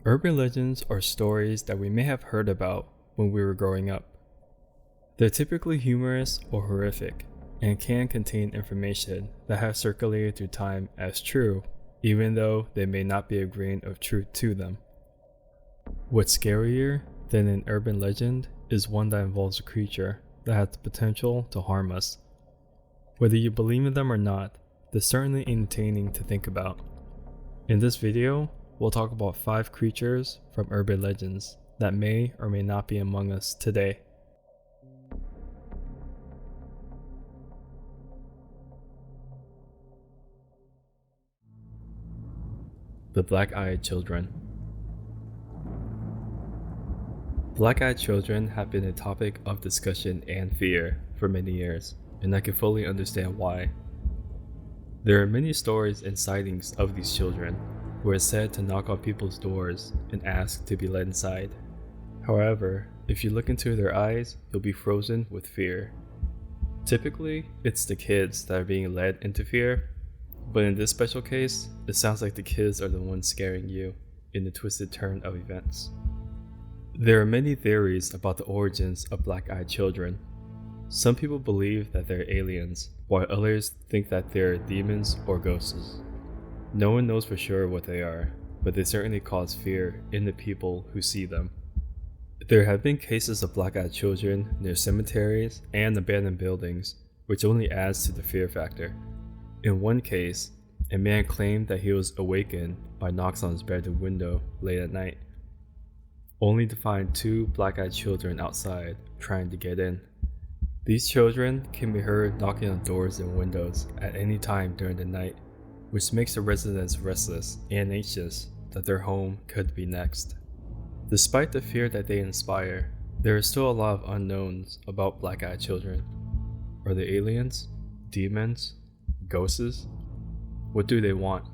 Urban legends are stories that we may have heard about when we were growing up. They're typically humorous or horrific and can contain information that has circulated through time as true, even though there may not be a grain of truth to them. What's scarier than an urban legend is one that involves a creature that has the potential to harm us. Whether you believe in them or not, they're certainly entertaining to think about. In this video, we'll talk about 5 creatures from urban legends that may or may not be among us today. The Black-Eyed Children. Black-eyed children have been a topic of discussion and fear for many years, and I can fully understand why. There are many stories and sightings of these children who are said to knock on people's doors and ask to be let inside. However, if you look into their eyes, you'll be frozen with fear. Typically, it's the kids that are being led into fear, but in this special case, it sounds like the kids are the ones scaring you in the twisted turn of events. There are many theories about the origins of black-eyed children. Some people believe that they're aliens, while others think that they're demons or ghosts. No one knows for sure what they are, but they certainly cause fear in the people who see them. There have been cases of black-eyed children near cemeteries and abandoned buildings, which only adds to the fear factor. In one case, a man claimed that he was awakened by knocks on his bedroom window late at night, only to find 2 black-eyed children outside trying to get in. These children can be heard knocking on doors and windows at any time during the night, which makes the residents restless and anxious that their home could be next. Despite the fear that they inspire, there is still a lot of unknowns about black-eyed children. Are they aliens? Demons? Ghosts? What do they want?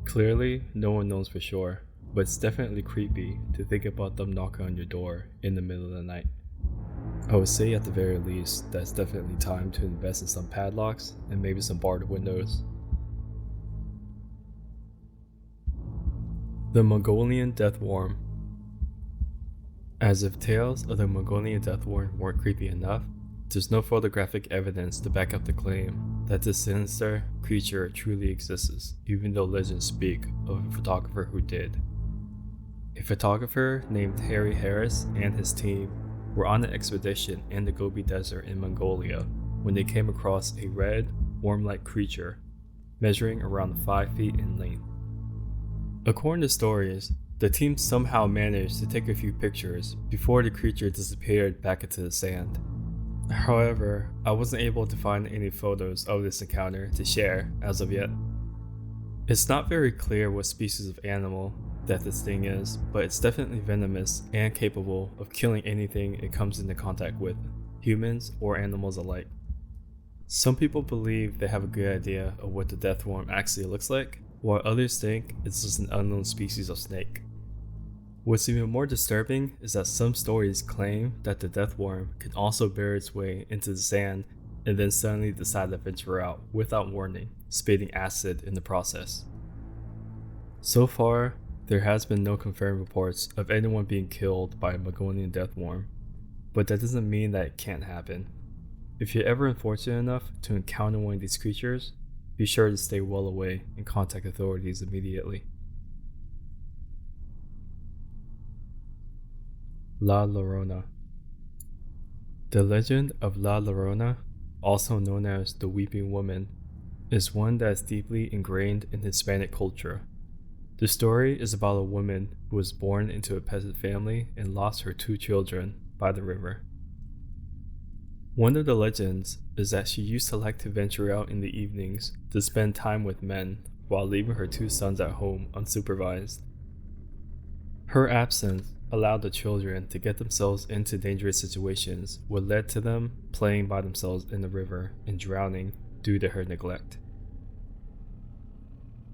Clearly, no one knows for sure, but it's definitely creepy to think about them knocking on your door in the middle of the night. I would say at the very least that it's definitely time to invest in some padlocks and maybe some barred windows. The Mongolian Death Worm. As if tales of the Mongolian death worm weren't creepy enough, there's no photographic evidence to back up the claim that this sinister creature truly exists, even though legends speak of a photographer who did. A photographer named Harry Harris and his team were on an expedition in the Gobi Desert in Mongolia when they came across a red, worm-like creature measuring around 5 feet in length. According to stories, the team somehow managed to take a few pictures before the creature disappeared back into the sand. However, I wasn't able to find any photos of this encounter to share as of yet. It's not very clear what species of animal that this thing is, but it's definitely venomous and capable of killing anything it comes into contact with, humans or animals alike. Some people believe they have a good idea of what the death worm actually looks like, while others think it's just an unknown species of snake. What's even more disturbing is that some stories claim that the death worm can also bury its way into the sand and then suddenly decide to venture out without warning, spitting acid in the process. So far, there has been no confirmed reports of anyone being killed by a Mongolian death worm, but that doesn't mean that it can't happen. If you're ever unfortunate enough to encounter one of these creatures, be sure to stay well away and contact authorities immediately. La Llorona. The legend of La Llorona, also known as the Weeping Woman, is one that is deeply ingrained in Hispanic culture. The story is about a woman who was born into a peasant family and lost her 2 children by the river. One of the legends is that she used to like to venture out in the evenings to spend time with men while leaving her 2 sons at home unsupervised. Her absence allowed the children to get themselves into dangerous situations, what led to them playing by themselves in the river and drowning due to her neglect.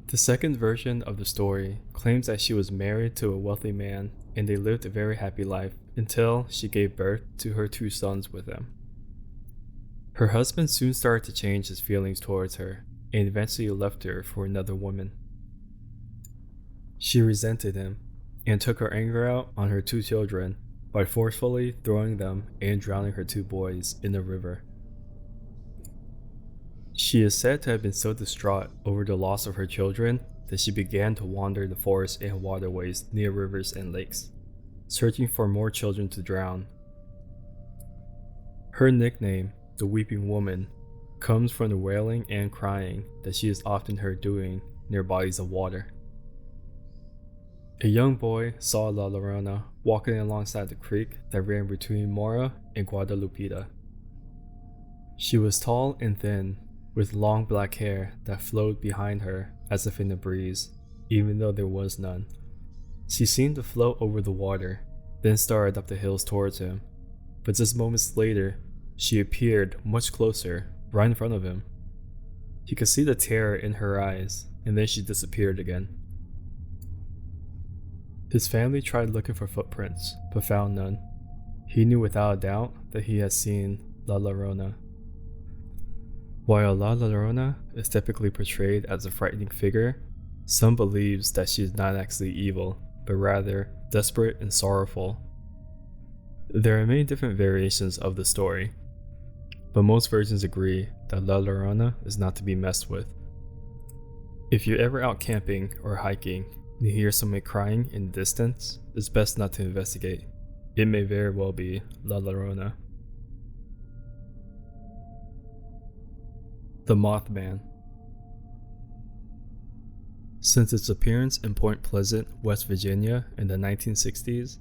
The second version of the story claims that she was married to a wealthy man and they lived a very happy life until she gave birth to her 2 sons with him. Her husband soon started to change his feelings towards her and eventually left her for another woman. She resented him and took her anger out on her 2 children by forcefully throwing them and drowning her 2 boys in the river. She is said to have been so distraught over the loss of her children that she began to wander the forests and waterways near rivers and lakes, searching for more children to drown. Her nickname, the Weeping Woman, comes from the wailing and crying that she is often heard doing near bodies of water. A young boy saw La Llorona walking alongside the creek that ran between Mora and Guadalupita. She was tall and thin, with long black hair that flowed behind her as if in a breeze, even though there was none. She seemed to float over the water, then started up the hills towards him, but just moments later, she appeared much closer, right in front of him. He could see the terror in her eyes, and then she disappeared again. His family tried looking for footprints, but found none. He knew without a doubt that he had seen La Llorona. While La Llorona is typically portrayed as a frightening figure, some believes that she is not actually evil, but rather desperate and sorrowful. There are many different variations of the story, but most versions agree that La Llorona is not to be messed with. If you're ever out camping or hiking and you hear someone crying in the distance, it's best not to investigate. It may very well be La Llorona. The Mothman. Since its appearance in Point Pleasant, West Virginia in the 1960s,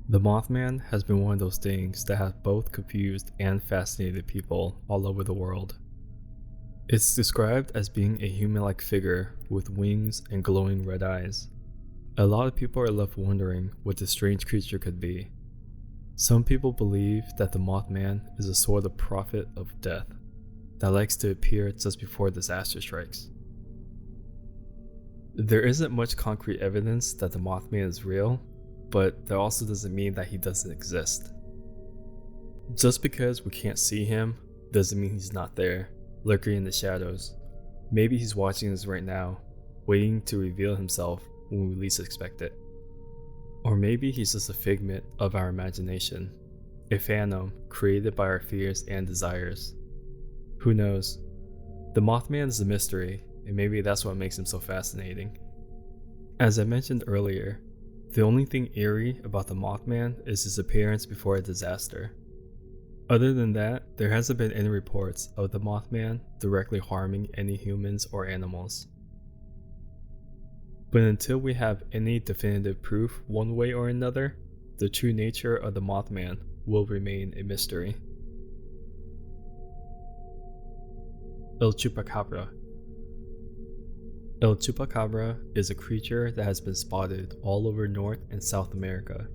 the Mothman has been one of those things that have both confused and fascinated people all over the world. It's described as being a human-like figure with wings and glowing red eyes. A lot of people are left wondering what this strange creature could be. Some people believe that the Mothman is a sort of prophet of death that likes to appear just before disaster strikes. There isn't much concrete evidence that the Mothman is real, but that also doesn't mean that he doesn't exist. Just because we can't see him doesn't mean he's not there, lurking in the shadows. Maybe he's watching us right now, waiting to reveal himself when we least expect it. Or maybe he's just a figment of our imagination, a phantom created by our fears and desires. Who knows? The Mothman is a mystery, and maybe that's what makes him so fascinating. As I mentioned earlier, the only thing eerie about the Mothman is his appearance before a disaster. Other than that, there hasn't been any reports of the Mothman directly harming any humans or animals. But until we have any definitive proof one way or another, the true nature of the Mothman will remain a mystery. El Chupacabra. El Chupacabra is a creature that has been spotted all over North and South America.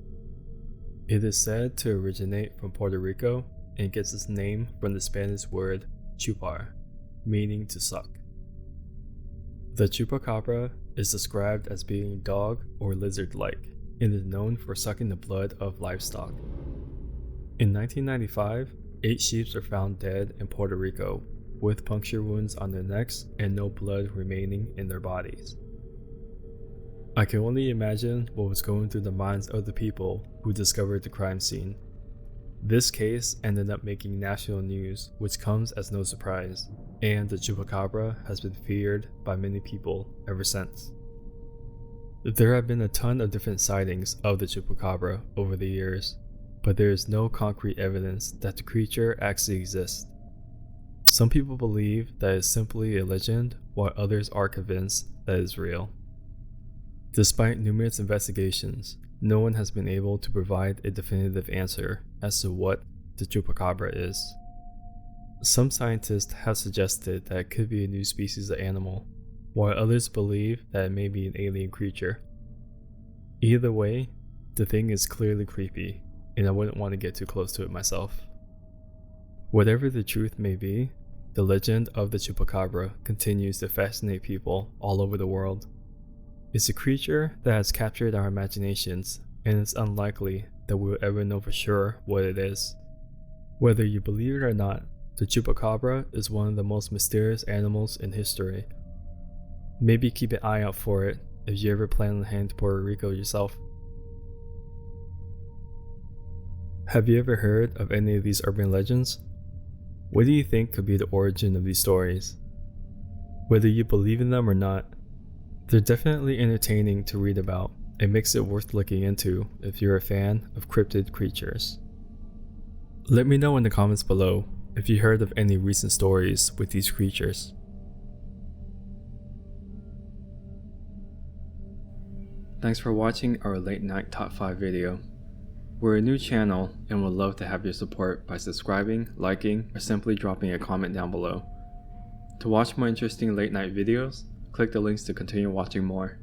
It is said to originate from Puerto Rico and gets its name from the Spanish word chupar, meaning to suck. The Chupacabra is described as being dog or lizard-like and is known for sucking the blood of livestock. In 1995, 8 sheep were found dead in Puerto Rico with puncture wounds on their necks and no blood remaining in their bodies. I can only imagine what was going through the minds of the people who discovered the crime scene. This case ended up making national news, which comes as no surprise, and the Chupacabra has been feared by many people ever since. There have been a ton of different sightings of the Chupacabra over the years, but there is no concrete evidence that the creature actually exists. Some people believe that it's simply a legend, while others are convinced that it's real. Despite numerous investigations, no one has been able to provide a definitive answer as to what the Chupacabra is. Some scientists have suggested that it could be a new species of animal, while others believe that it may be an alien creature. Either way, the thing is clearly creepy, and I wouldn't want to get too close to it myself. Whatever the truth may be, the legend of the Chupacabra continues to fascinate people all over the world. It's a creature that has captured our imaginations, and it's unlikely that we will ever know for sure what it is. Whether you believe it or not, the Chupacabra is one of the most mysterious animals in history. Maybe keep an eye out for it if you ever plan on heading to Puerto Rico yourself. Have you ever heard of any of these urban legends? What do you think could be the origin of these stories? Whether you believe in them or not, they're definitely entertaining to read about and makes it worth looking into if you're a fan of cryptid creatures. Let me know in the comments below if you heard of any recent stories with these creatures. Thanks for watching our late night top 5 video. We're a new channel and would love to have your support by subscribing, liking, or simply dropping a comment down below. To watch more interesting late night videos, click the links to continue watching more.